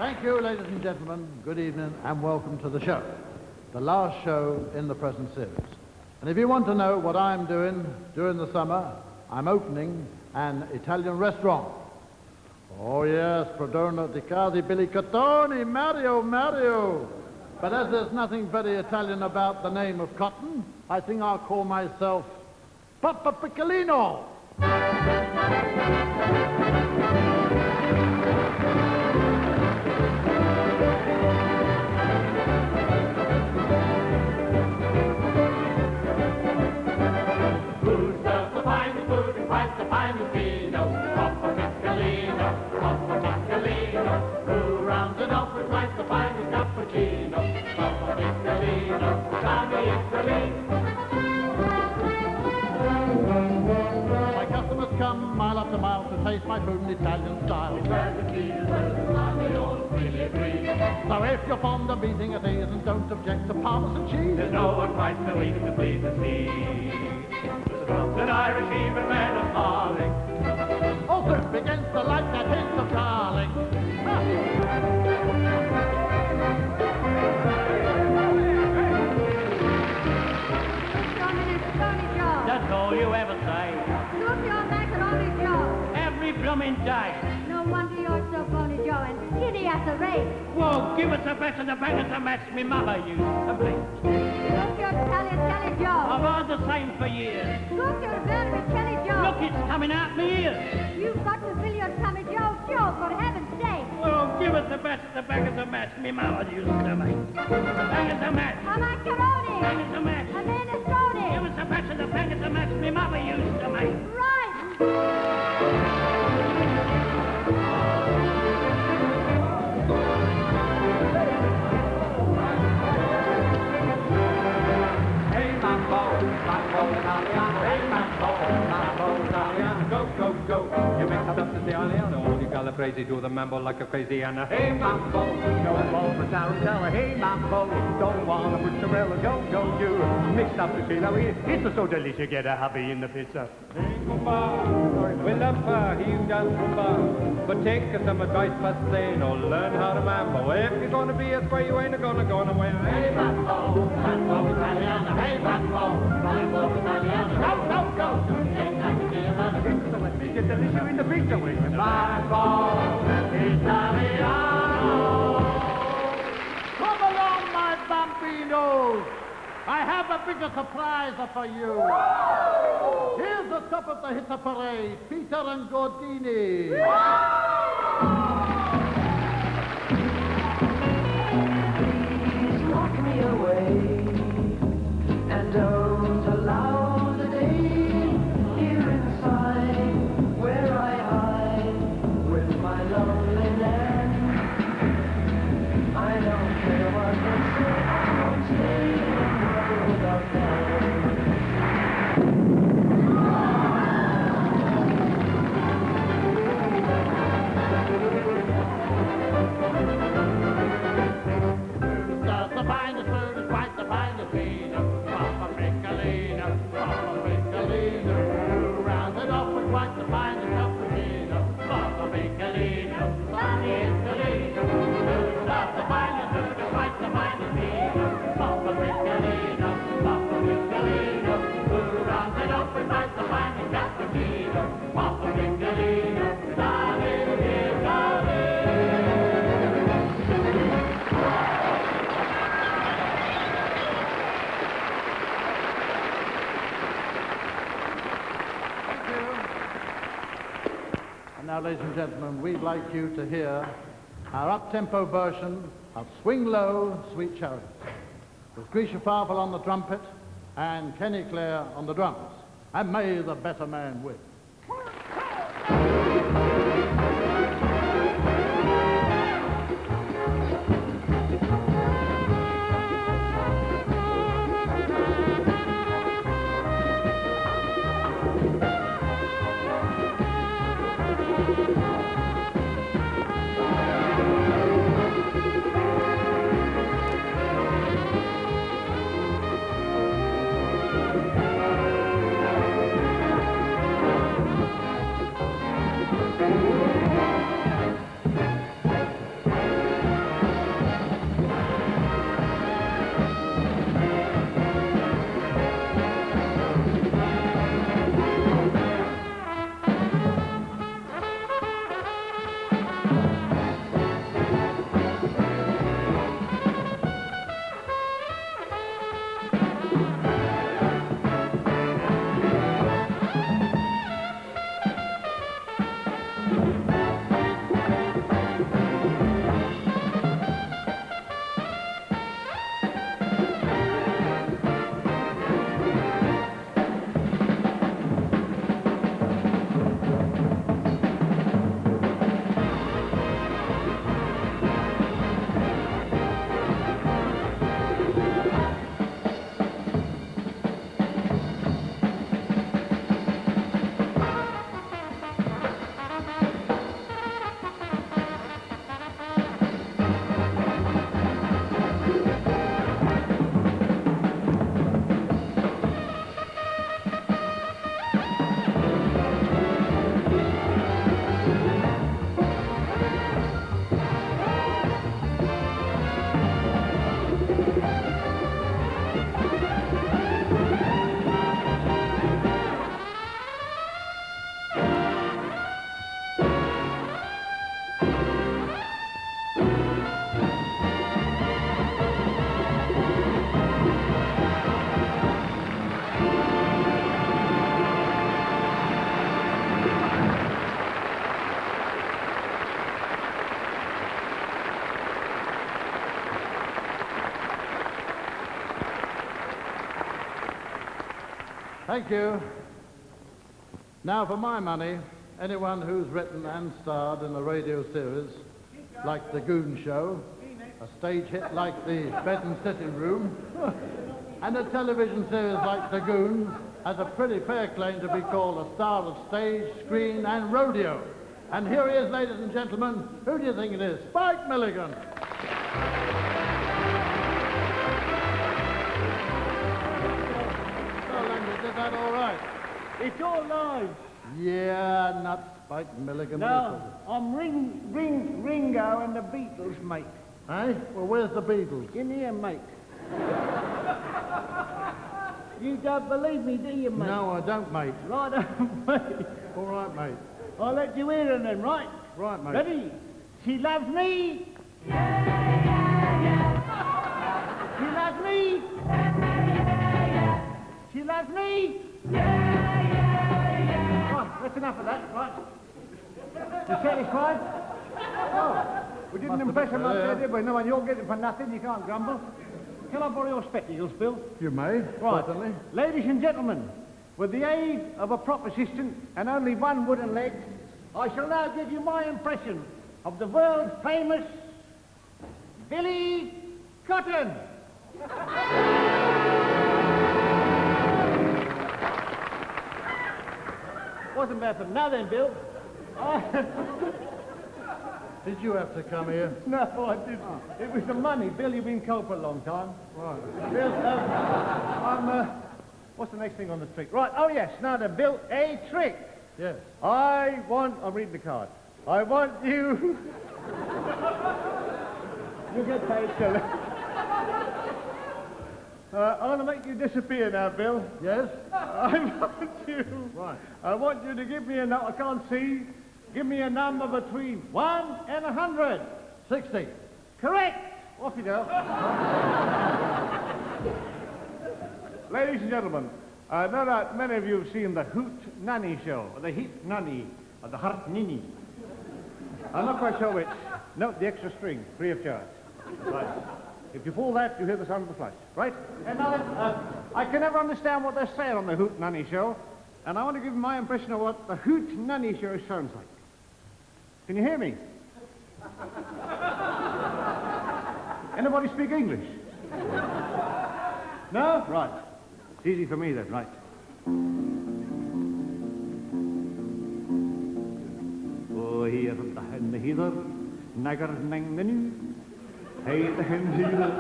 Thank you, ladies and gentlemen. Good evening and welcome to the show. The last show in the present series. And if you want to know what I'm doing during the summer, I'm opening an Italian restaurant. Oh yes, Prodona di Casi Billy Cottoni, Mario. But as there's nothing very Italian about the name of Cotton, I think I'll call myself Papa Piccolino. My customers come mile after mile to taste my food in Italian style. So if you're fond of eating at ease and don't object to Parmesan cheese, there's no one quite so easy to please as he. There's a drunken Irish even man of Harley. Also begins to like that hint of garlic. That's all you ever say. Look, your macaroni Joe. Every blooming day. No wonder you're so phony, Joe, and giddy at the rate. Whoa, give us a best of the bangers and match me mother used to bleach. Look, you're telly Joe. I've heard the same for years. Look, you're very telly Joe. Look, it's coming out me ears. You've got to fill your tummy, Joe, for heaven's sake. Well, give us the best of the bangers and match me mother used to make. Bangers and match. A macaroni. Bangers and match. A minestrone. Give us the best of the bangers and match me mother used to make. Right. Go. You mix up the Italiano, all you calabrese do the mambo like a crazy Anna. Hey, mambo, no ball for tarantella. Hey, mambo, don't wanna mozzarella. Go, you. Mixed up the celery, it's so delicious, get a hubby in the pizza. Hey, kumba, we love her, he dance kumba. But take some advice, but say no, learn how to mambo. If you're gonna be a square, you ain't gonna go away. Hey, mambo, Italiano. Hey, mambo, Italiano. Go. So let me get the issue in the picture with you. Mambo Italiano. Come along, my bambinos. I have a bigger surprise for you. Here's the top of the hit parade, Peter and Gordini. Please lock me away and don't allow the day here inside where I hide with my loneliness. I don't care what they say, I won't stay in the world of them. The finest food is quite the finest vino. Papa Piccolino. Rounded off with quite the finest cappuccino. Papa Piccolino. Sunny Italy. The finest food is quite the finest vino. Papa Piccolino. Rounded off with quite the finest cappuccino. Papa Piccolino. Sunny Italy. Now, ladies and gentlemen, we'd like you to hear our up-tempo version of Swing Low, Sweet Charity, with Grisha Farfel on the trumpet and Kenny Clare on the drums. And may the better man win. Thank you. Now, for my money, anyone who's written and starred in a radio series like The Goon Show, a stage hit like The Bed and Sitting Room, and a television series like The Goons has a pretty fair claim to be called a star of stage, screen, and rodeo. And here he is, ladies and gentlemen. Who do you think it is? Spike Milligan. Is that all right? It's all live. Yeah, not Spike Milligan. No, I'm Ringo and the Beatles, mate. Eh? Well, where's the Beatles? In here, mate. You don't believe me, do you, mate? No, I don't, mate. Right on, mate. All right, mate. I'll let you hear them then, right? Right, mate. Ready? She loves me. She loves me. She loves me. Right, that's enough of that, right? You satisfied? Oh, we didn't impress him up there, did we? No, and you're getting for nothing, you can't grumble. Can I borrow your spectacles, Bill? You may, Right. certainly. Ladies and gentlemen, with the aid of a prop assistant and only one wooden leg, I shall now give you my impression of the world-famous Billy Cotton. Wasn't bad for him. Now then, Bill. Did you have to come here? No, I didn't. It was the money. Bill, you've been cold for a long time. Right. Bill, what's the next thing on the trick? Right, oh yes, now then, Bill, a trick. Yes. I'm reading the card. I want you... You get paid, Bill. I'm going to make you disappear now, Bill. Yes? I want you... Right. I want you to give me a number, I can't see. Give me a number between 1 and 100. 60. Correct. Off you go. Ladies and gentlemen, no doubt many of you have seen the Hoot Nanny show, or the Heat Nanny, or the Hart Nini. I'm not quite sure which. Note the extra string, free of charge. Right. If you pull that, you hear the sound of the flush. Right? And now then, I can never understand what they're saying on the Hoot Nanny show, and I want to give my impression of what the Hoot Nanny show sounds like. Can you hear me? Anybody speak English? No? Right. It's easy for me then, right. Oh, here the hen heather, nagger nang the new. Hey, the hen heather,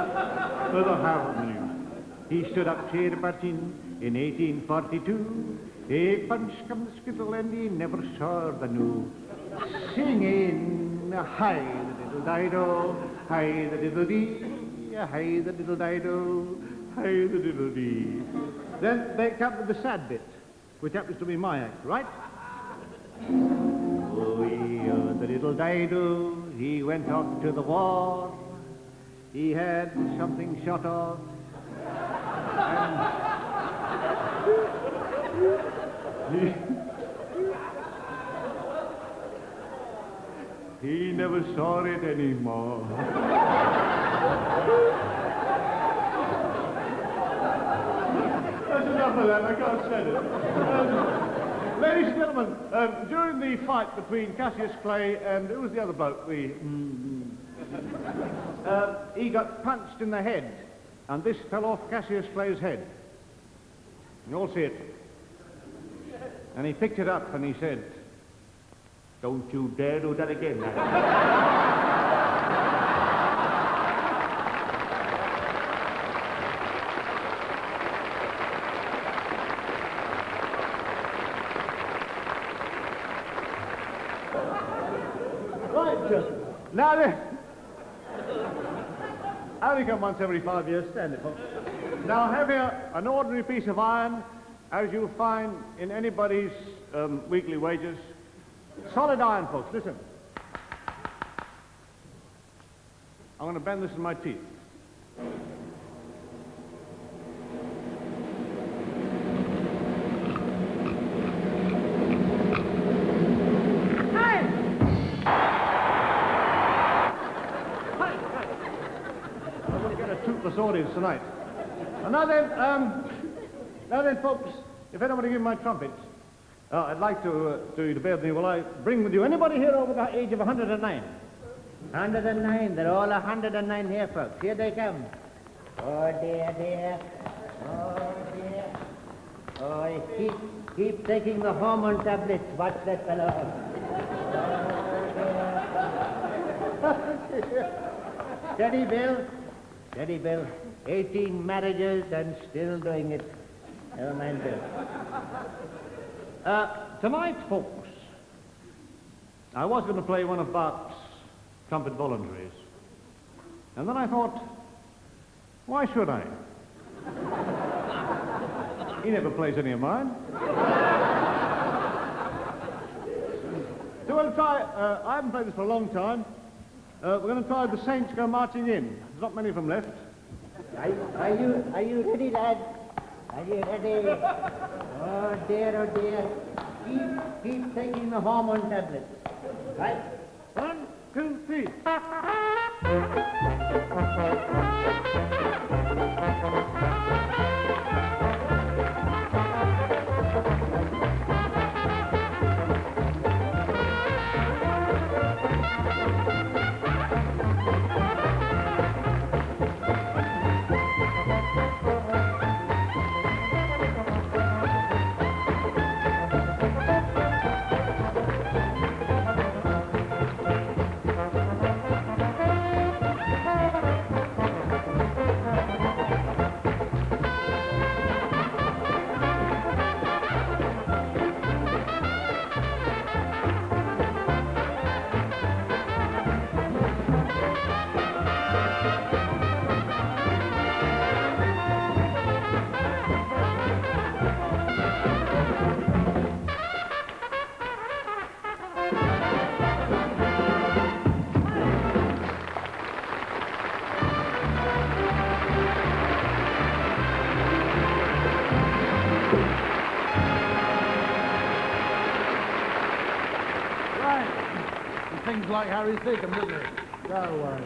the harp new. He stood up chair parting in 1842. He punched come the skittle and he never saw the new. Singing, hi the diddle dido, hi the diddle dee, hi the diddle dido, hi the diddle dee. Then they come to the sad bit, which happens to be my act, right? Oh, yeah, the diddle dido, he went off to the war. He had something shot off. And he never saw it anymore. That's enough of that, I can't say it. Ladies and gentlemen, during the fight between Cassius Clay and, who was the other bloke? He got punched in the head, and this fell off Cassius Clay's head. You all see it. And he picked it up and he said, "Don't you dare do that again." Right, now then, I only come once every 5 years. Stand it, folks. Now have here an ordinary piece of iron, as you'll find in anybody's weekly wages. Solid iron, folks. Listen. I'm going to bend this in my teeth. Toothless audience tonight. And now then, folks, if anybody give my trumpet, I'd like to you to bear with me while I bring with you anybody here over the age of 109. 109, they're all 109 here, folks. Here they come. Oh, dear, dear. Oh, dear. Oh, keep taking the hormone tablets. Watch that fellow. Oh, dear. Steady, Bill. Steady, Bill. 18 marriages and still doing it. Never mind, Bill. Tonight, folks, I was going to play one of Bach's trumpet voluntaries. And then I thought, why should I? He never plays any of mine. So we'll try, I haven't played this for a long time. We're going to try The Saints Go Marching In. There's not many of them left. Are you ready, lad? Are you ready? Oh, dear, oh, dear. Keep taking the hormone tablets. Right? 1, 2, 3. Things like Harry Seacombe, didn't it? Go away.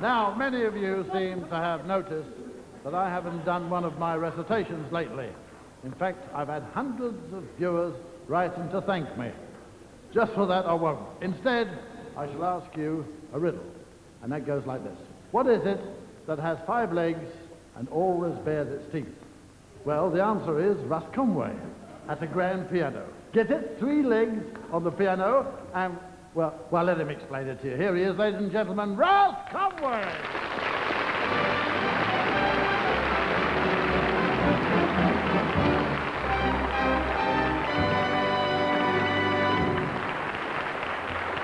Now, many of you seem to have noticed that I haven't done one of my recitations lately. In fact, I've had hundreds of viewers writing to thank me. Just for that, I won't. Instead, I shall ask you a riddle, and that goes like this. What is it that has 5 legs and always bares its teeth? Well, the answer is Russ Conway at a grand piano. Get it? 3 legs on the piano, and, well, let him explain it to you. Here he is, ladies and gentlemen, Russ Conway!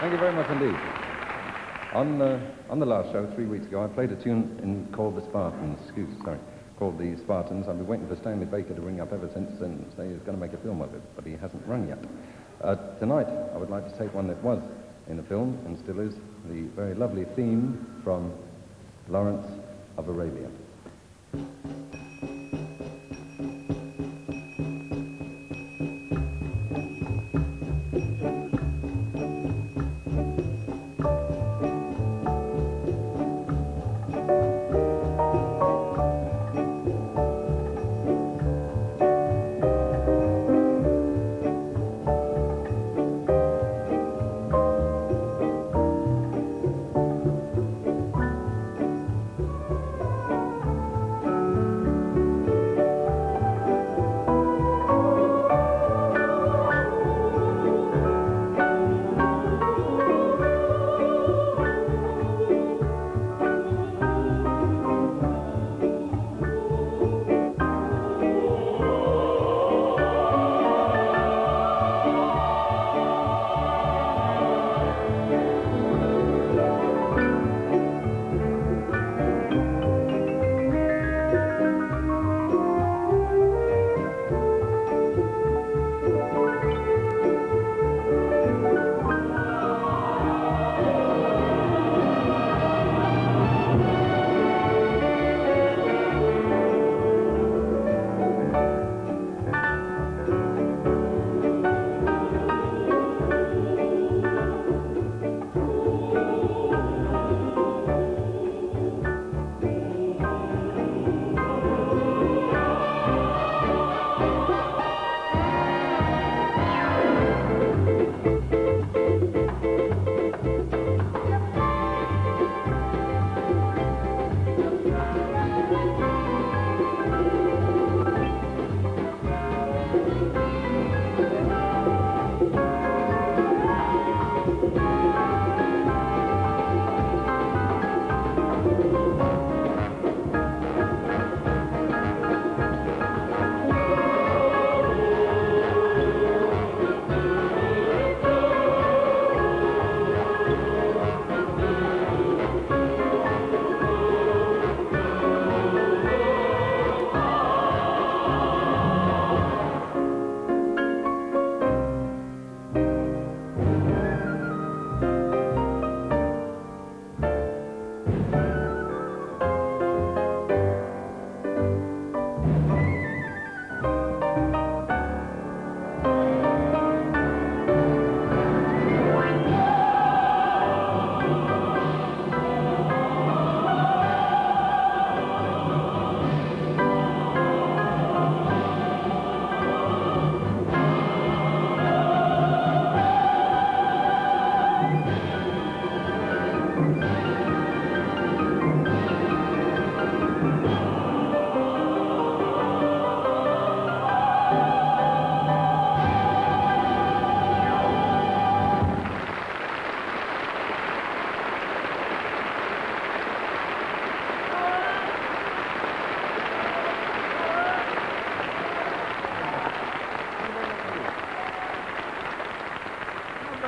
Thank you very much indeed. On the last show, 3 weeks ago, I played a tune called The Spartans, called The Spartans. I've been waiting for Stanley Baker to ring up ever since and say he's going to make a film of it, but he hasn't rung yet. Tonight, I would like to take one that was in the film and still is, the very lovely theme from Lawrence of Arabia.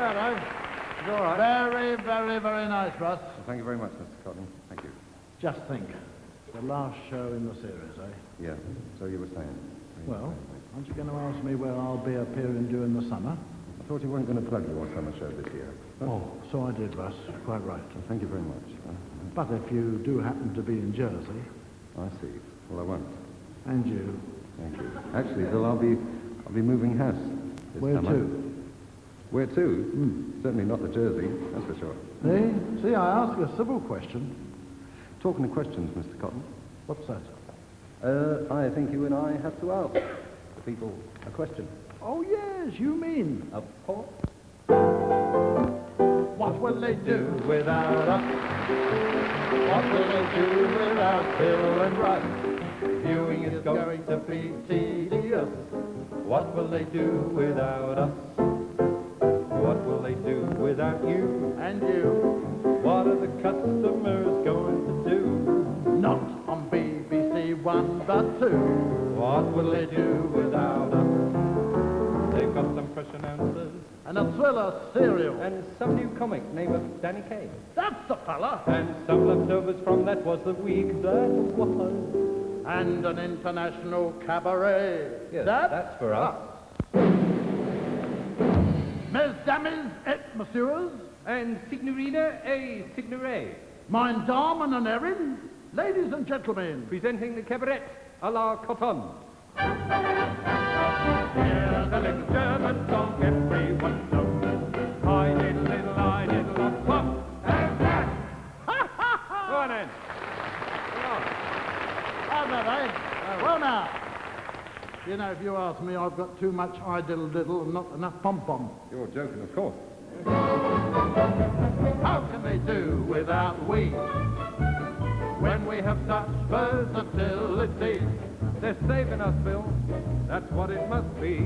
that, eh? It's all right. Very, very, very nice, Russ. Well, thank you very much, Mr. Cotton. Thank you. Just think, the last show in the series, eh? Yeah, so you were saying. Well, aren't you going to ask me where I'll be appearing during the summer? I thought you weren't going to plug your summer show this year. Oh, so I did, Russ. Quite right. Well, thank you very much. But if you do happen to be in Jersey, I see. Well, I won't. and you, Thank you. Actually, Bill, I'll be moving house this where summer. to? Where to? Certainly not the Jersey, that's for sure. See, I ask a civil question. Talking of questions, Mr. Cotton, What's that? I think you and I have to ask the people a question. Oh, yes, you mean. Of course. What will they do without us? What will they do without Bill and Russ? Viewing is going to be tedious. What will they do without us? What will they do without you? And you, What are the customers going to do? not on BBC One but Two. What will they do without us? They've got some fresh announcers And a thriller serial. and some new comic named of Danny Kaye. That's the fella. And some leftovers from that was the week that was. And an international cabaret. Yes, that's for us. Mesdames et messieurs, And Signorina et Signore, meine Damen und Herren, ladies and gentlemen, presenting the cabaret à la Cotton. Here's a little German song everyone knows. I diddle, I diddle, up, pop, and that. Go on then. how's that, eh? Well now, you know, if you ask me, I've got too much diddle and not enough pom-pom. You're joking, of course. How can they do without we? When we have such versatility, They're saving us, Bill. That's what it must be.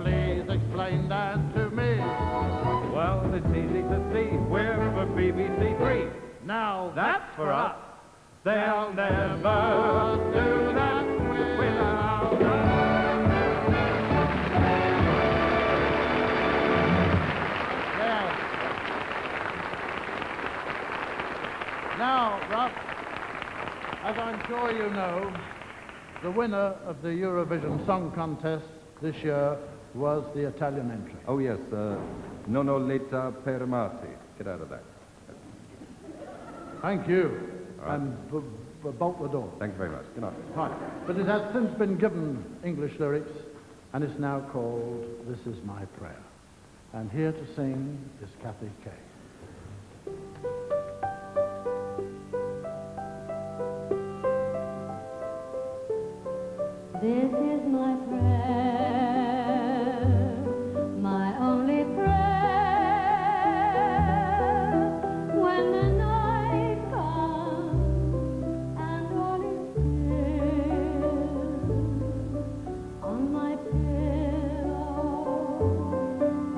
please explain that to me. Well, it's easy to see. We're for BBC Three. Now that's for us. They'll never do that without us. Yes. Now, Russ, as I'm sure you know, the winner of the Eurovision Song Contest this year was the Italian entry. Oh, yes, non ho letta per amarti. Get out of that. Thank you. And bolt the door. Thank you very much. Good night. Right. But it has since been given English lyrics, and it's now called This Is My Prayer. And here to sing is Kathy Kay. This is my prayer, my only prayer. When the night comes and all is still, on my pillow,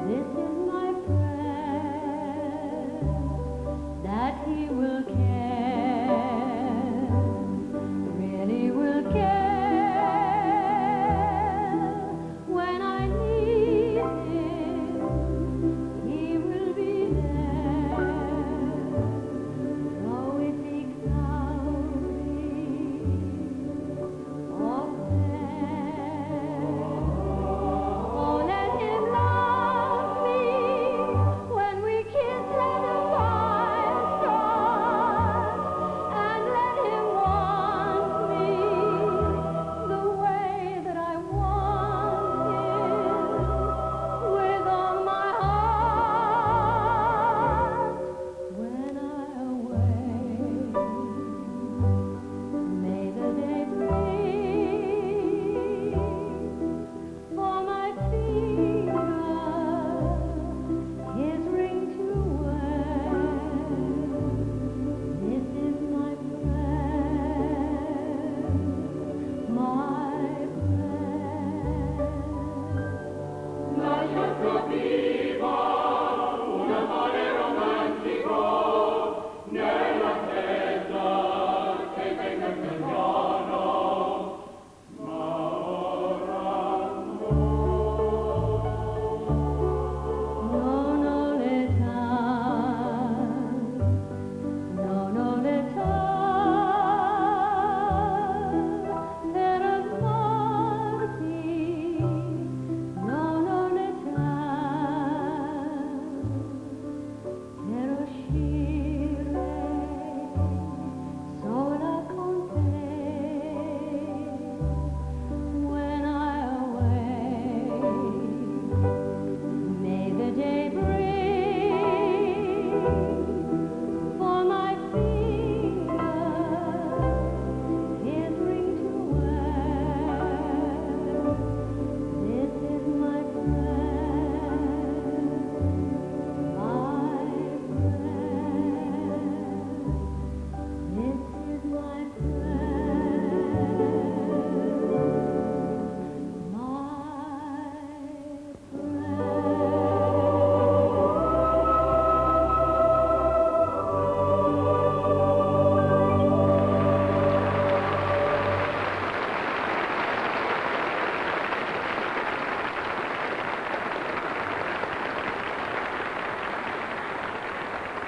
this is my prayer.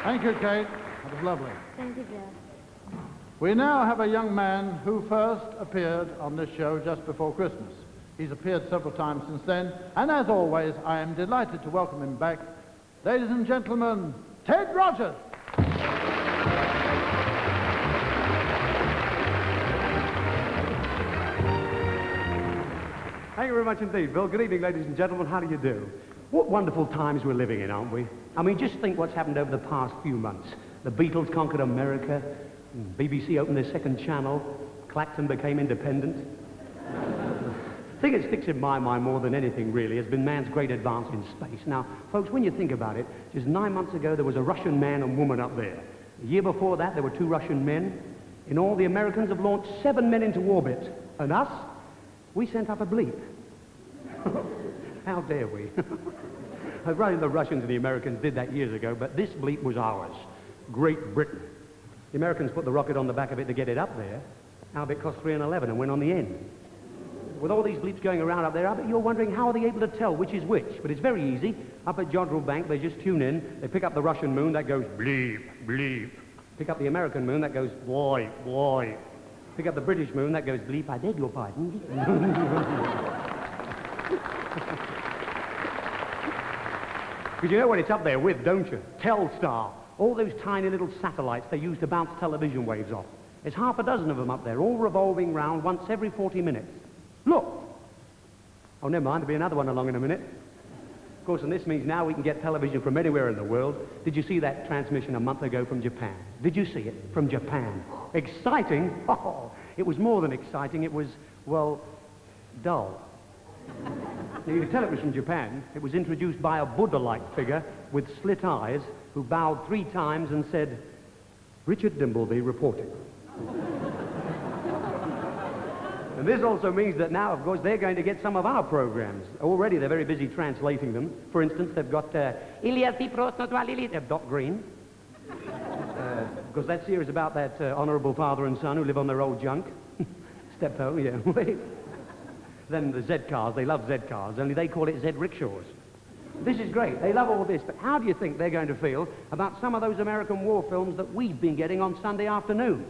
Thank you, Kate. That was lovely. Thank you, Jeff. We now have a young man who first appeared on this show just before Christmas. He's appeared several times since then, and as always, I am delighted to welcome him back. Ladies and gentlemen, Ted Rogers. Thank you very much indeed, Bill. Good evening, ladies and gentlemen. How do you do? What wonderful times we're living in, aren't we? I mean, just think what's happened over the past few months. The Beatles conquered America, BBC opened their second channel, Clacton became independent. The thing that sticks in my mind more than anything, really, has been man's great advance in space. Now, folks, when you think about it, just 9 months ago, there was a Russian man and woman up there. The year before that, there were 2 Russian men. In all, the Americans have launched 7 men into orbit. And us? We sent up a bleep. How dare we? Right, the Russians and the Americans did that years ago, but this bleep was ours. Great Britain. The Americans put the rocket on the back of it to get it up there. Our bit cost 3 and 11 and went on the end. With all these bleeps going around up there, I bet you're wondering how are they able to tell which is which? But it's very easy. Up at Jodrell Bank, they just tune in. They pick up the Russian moon, that goes bleep, bleep. Pick up the American moon, that goes boy, boy. Pick up the British moon, that goes bleep, I beg your pardon. Because you know what it's up there with, don't you? Telstar. All those tiny little satellites they use to bounce television waves off. There's half a dozen of them up there, all revolving round once every 40 minutes. Look! Oh, never mind, there'll be another one along in a minute. Of course, and this means now we can get television from anywhere in the world. Did you see that transmission a month ago from Japan? Did you see it? From Japan. Exciting? Oh, it was more than exciting. It was, well, dull. Now, you can tell it was from Japan. It was introduced by a Buddha-like figure with slit eyes who bowed 3 times and said, Richard Dimbleby reporting. And this also means that now, of course, they're going to get some of our programs. Already they're very busy translating them. For instance, they've got Doc Green. Because that series about that honourable father and son who live on their old junk. Steptoe, yeah. Then the Z cars, they love Z cars, only they call it Z rickshaws. This is great. They love all this, but how do you think they're going to feel about some of those American war films that we've been getting on Sunday afternoon?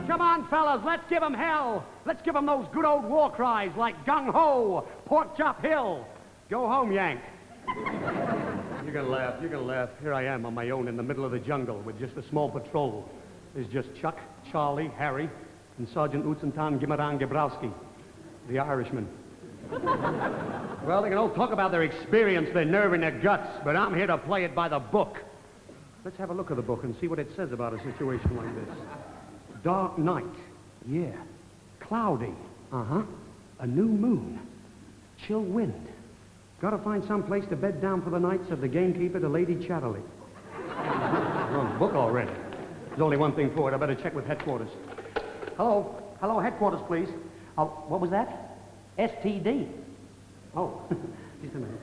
Come on, fellas, let's give them hell. Let's give them those good old war cries like gung-ho, pork chop hill. Go home, Yank. You're gonna laugh, you're gonna laugh. Here I am on my own in the middle of the jungle with just a small patrol. There's just Chuck, Charlie, Harry, and Sergeant Utsantan Gimaran Gebrowski, the Irishman. Well, they can all talk about their experience, their nerve, and their guts, but I'm here to play it by the book. Let's have a look at the book and see what it says about a situation like this. Dark night, yeah. Cloudy, a new moon. Chill wind. Gotta find some place to bed down for the night, said the gamekeeper to Lady Chatterley. Wrong book already. There's only one thing for it. I better check with headquarters. Hello? Hello, headquarters, please. What was that? STD. Oh, just a minute.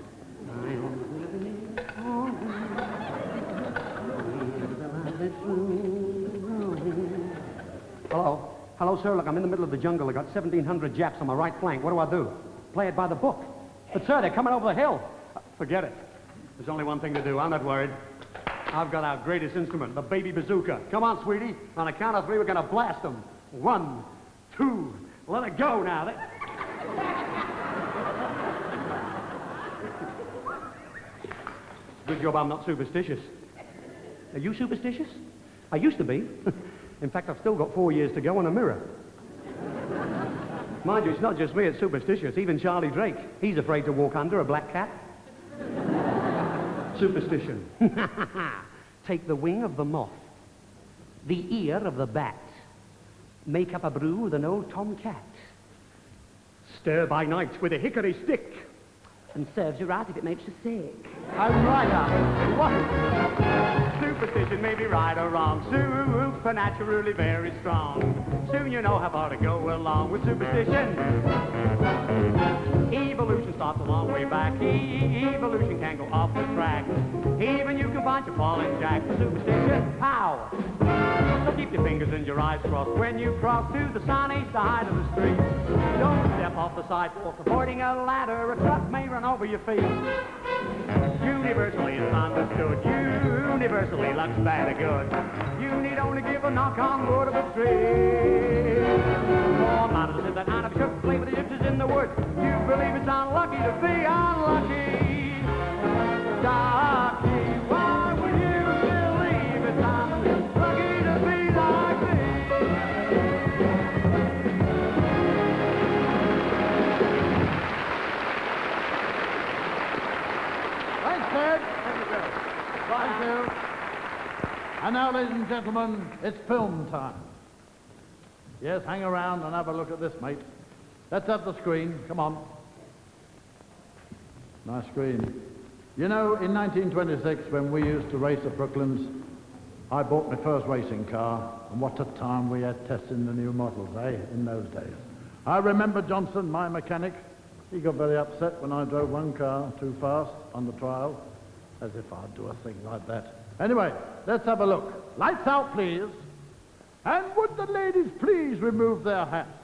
Hello? Hello, sir. Look, I'm in the middle of the jungle. I got 1,700 Japs on my right flank. What do I do? Play it by the book. But, sir, they're coming over the hill. Forget it. There's only one thing to do. I'm not worried. I've got our greatest instrument, the baby bazooka. Come on, sweetie. On a count of 3, we're going to blast them. 1, 2, let it go now. Good job I'm not superstitious. Are you superstitious? I used to be. In fact, I've still got 4 years to go on a mirror. Mind you, it's not just me that's superstitious. Even Charlie Drake, he's afraid to walk under a black cat. Superstition. Take the wing of the moth, the ear of the bat, make up a brew with an old tomcat. Stir by night with a hickory stick, And serves you right if it makes you sick. I'm right, Arthur. What? Superstition may be right or wrong. Supernaturally very strong. Soon you know how far to go along with superstition. Evolution starts a long way back. Evolution can go off the track. Even you can find your falling jack for superstition. Power. So keep your fingers and your eyes crossed when you cross to the sunny side of the street. Don't step off the sidewalk avoiding a ladder. A truck may run over your feet. Universally it's understood. Universally luck's bad or good. You need only give a knock on wood of a tree. More matters is that I never should believe the gypsies in the woods. You believe it's unlucky to be unlucky. Ducky, why would you believe it's unlucky to be like me? Thanks, Ted. Thank you. And now, ladies and gentlemen, it's film time. Yes, hang around and have a look at this, mate. Let's have the screen. Come on. Nice screen. You know, in 1926, when we used to race at Brooklands, I bought my first racing car, and what a time we had testing the new models, eh, in those days. I remember Johnson, my mechanic. He got very upset when I drove one car too fast on the trial, as if I'd do a thing like that. Anyway, let's have a look. Lights out, please. And would the ladies please remove their hats?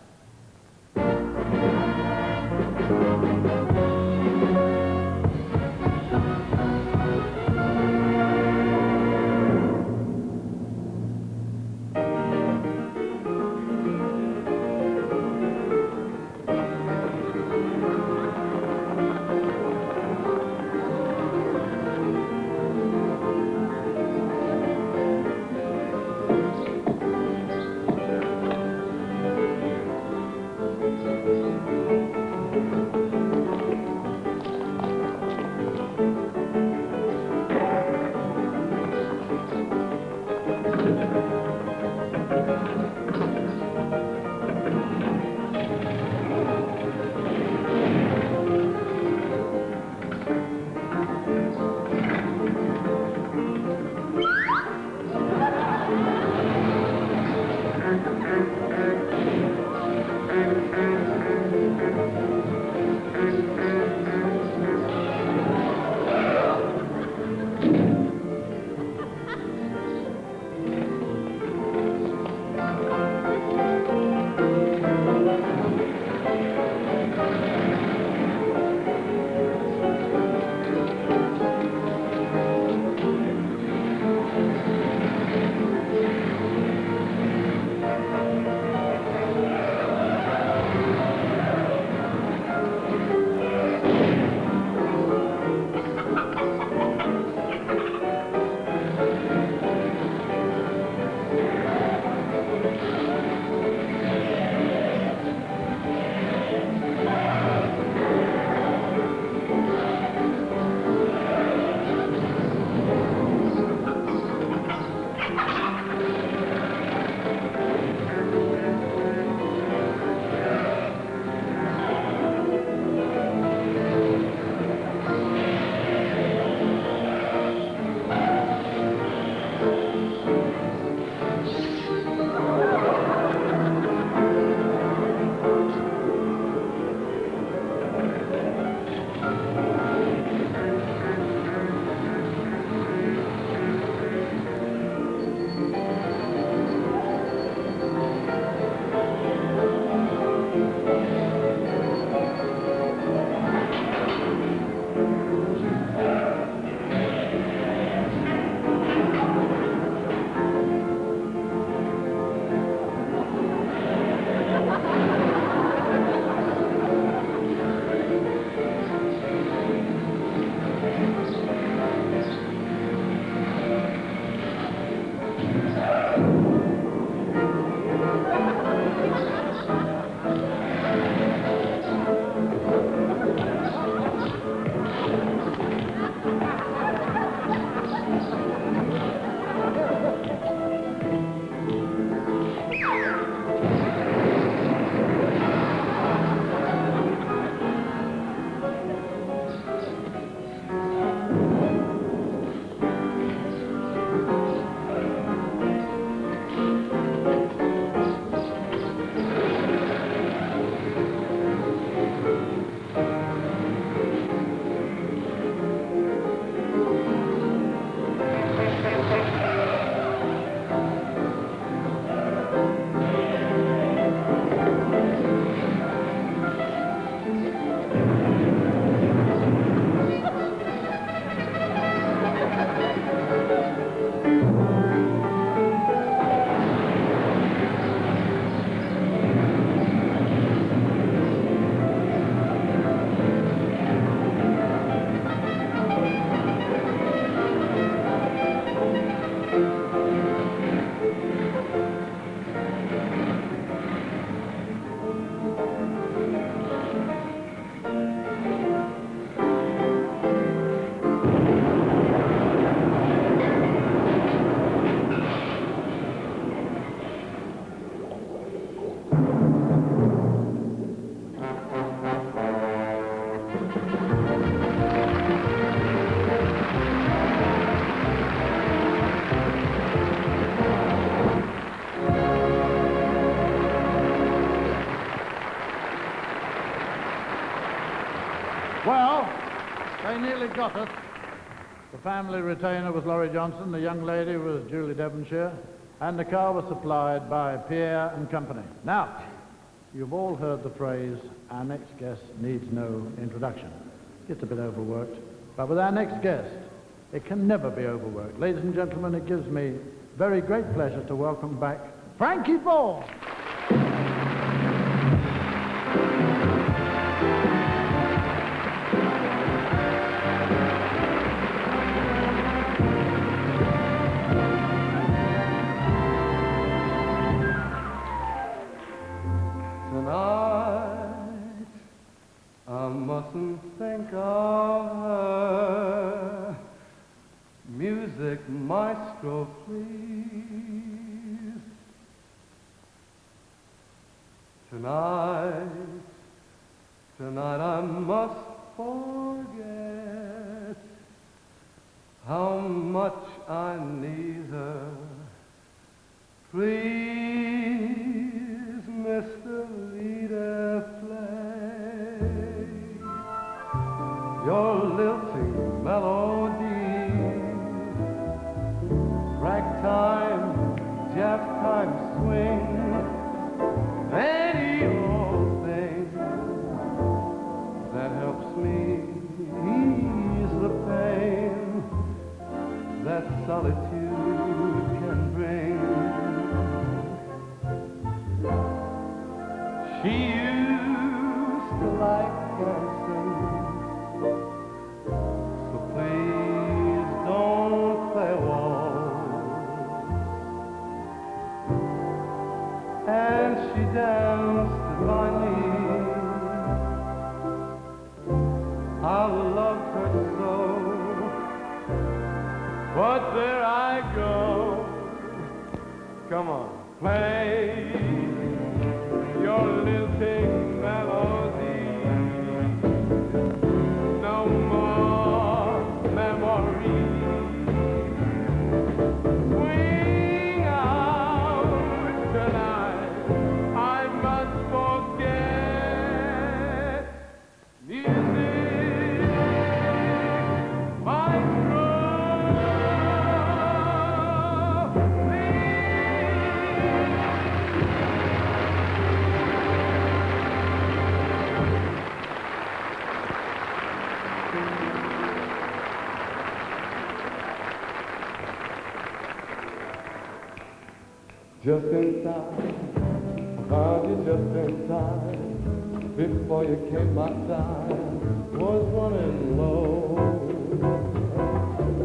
Well, they nearly got us. The family retainer was Laurie Johnson, the young lady was Julie Devonshire, and the car was supplied by Pierre and Company. Now, you've all heard the phrase, our next guest needs no introduction. It's a bit overworked, but with our next guest, it can never be overworked. Ladies and gentlemen, it gives me very great pleasure to welcome back Frankie Ball. Tonight, I mustn't think of her. Music, maestro, please. Tonight, I must forget how much I need her. Please, Mr. Leader, play your lilting melody. Ragtime, jazz time, swing, any old thing that helps me ease the pain that solitude can bring. She used to like dancing, so please don't play a waltz. And she danced divinely. I loved her so, but there I go. Come on, play your lilting melody. No more memories. Swing out tonight. I must forget. Music, maestro, just in time, found you just in time. Before you came, my time was running low.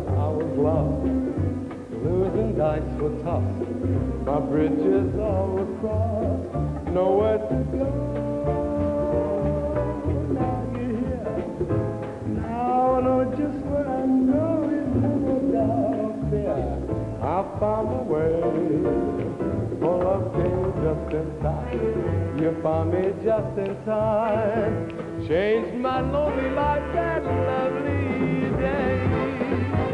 I was lost, losing dice were tough. My bridges all were crossed, nowhere to go. Now you're here, now I know just where I'm going. No doubt or fear, I found my way. For love came just in time. You found me just in time. Changed my lonely life that lovely day.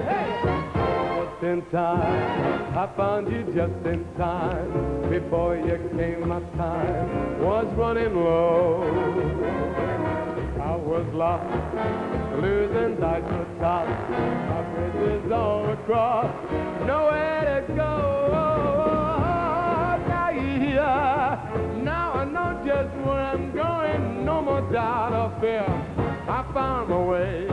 Hey! Just in time. I found you just in time. Before you came, my time was running low. I was lost, losing dice were tossed. My bridges all across, nowhere to go. Now I know just where I'm going, no more doubt or fear. I found my way,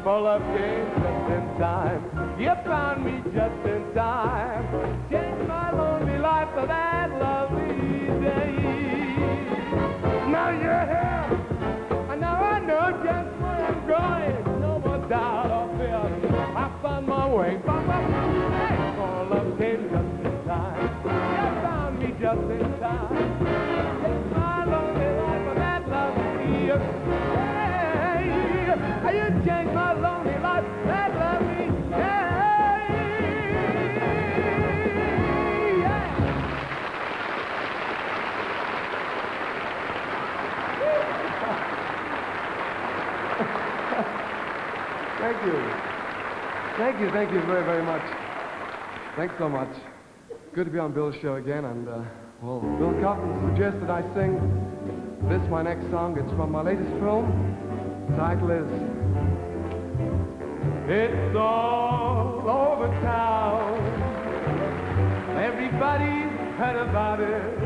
for love came just in time. You found me just in time, changed my lonely life for that lovely day. Now you're here, and now I know just where I'm going, no more doubt or fear. I found my way, for love came just in time. Just in time, it's my lonely life for that lovely day. You changed my lonely life, that lovely day. Yeah. Thank you very, very much. Thanks so much. Good to be on Bill's show again, and, well, Bill Coffin suggested I sing this, my next song. It's from my latest film, title is It's All Over Town. Everybody's heard about it.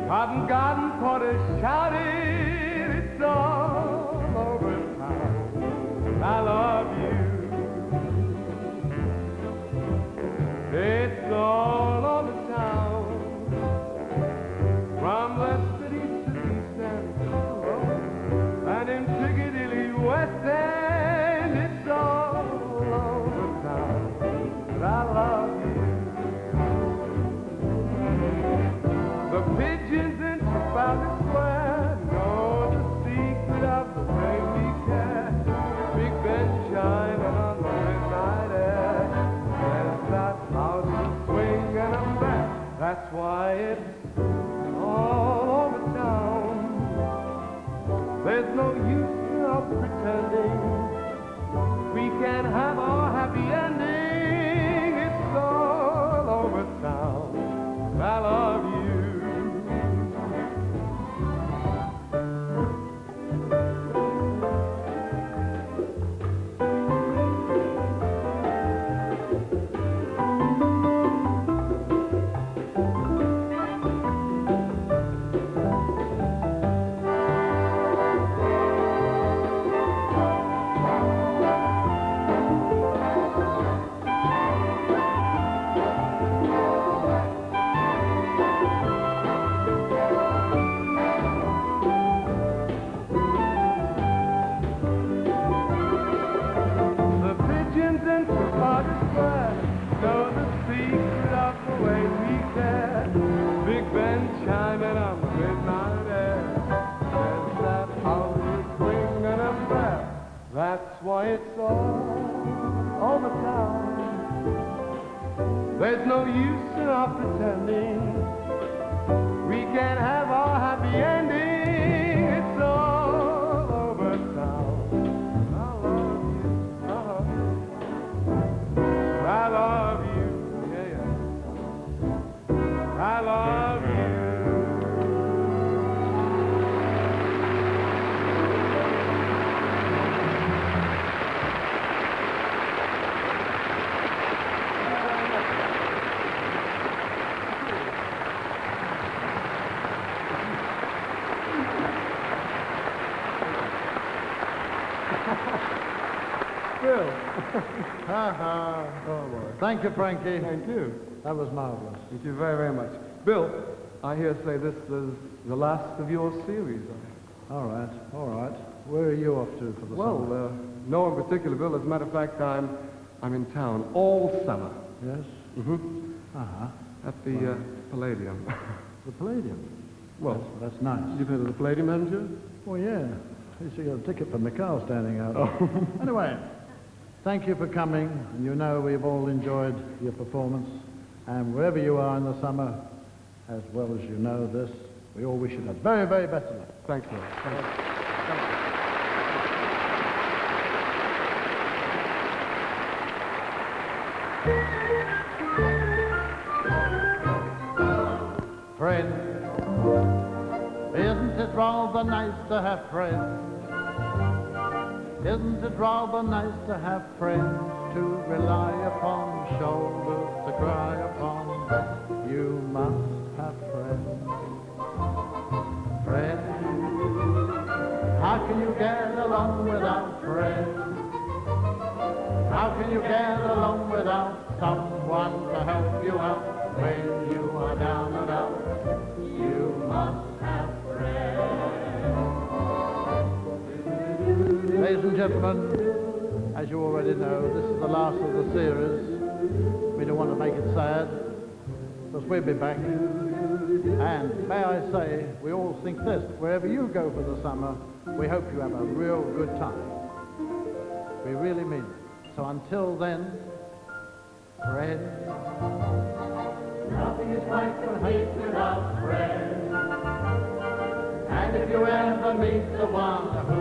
Cotton Garden Porter shouted, it's all over town. I love you. It's all over town. From the city to East End, and in Piccadilly West End, it's all over town. I love you. The pigeons in Trafalgar Square know the secret of the baby cat. Big Ben shining on the midnight air. There's that house a swing and a bat. That's why it's all over town. There's no use of pretending. We can have our happy ending. It's all over town. I love you. That's why it's all over town. There's no use in our pretending. We can have our happy ending. It's all over town. I love you. Yeah, yeah. I love you. Bill. Oh, boy. Thank you, Frankie. Thank you. That was marvelous. Thank you very, very much. Bill, I hear say this is the last of your series. All right, all right. Where are you off to for the summer? Well, no in particular, Bill. As a matter of fact, I'm in town all summer. Yes? Mm-hmm. Uh-huh. At the Palladium. The Palladium? Well, that's nice. You've heard of the Palladium, haven't you? Oh, yeah. At least you got a ticket for my car standing out. Oh. Anyway, thank you for coming. And you know we've all enjoyed your performance. And wherever you are in the summer, as well as you know this, we all wish you the very, very best of luck. Thanks, Bill. Thanks. Friends, isn't it rather nice to have friends? Isn't it rather nice to have friends to rely upon, shoulders to cry upon? You must have friends. Friends, how can you get along without friends? How can you get along without someone to help you out when you are down and out? You must have friends. Ladies and gentlemen, as you already know, this is the last of the series. We don't want to make it sad, because we'll be back. And may I say, we all think this, wherever you go for the summer, we hope you have a real good time. We really mean it. So until then, friends. Nothing is quite complete without friends. And if you ever meet the one who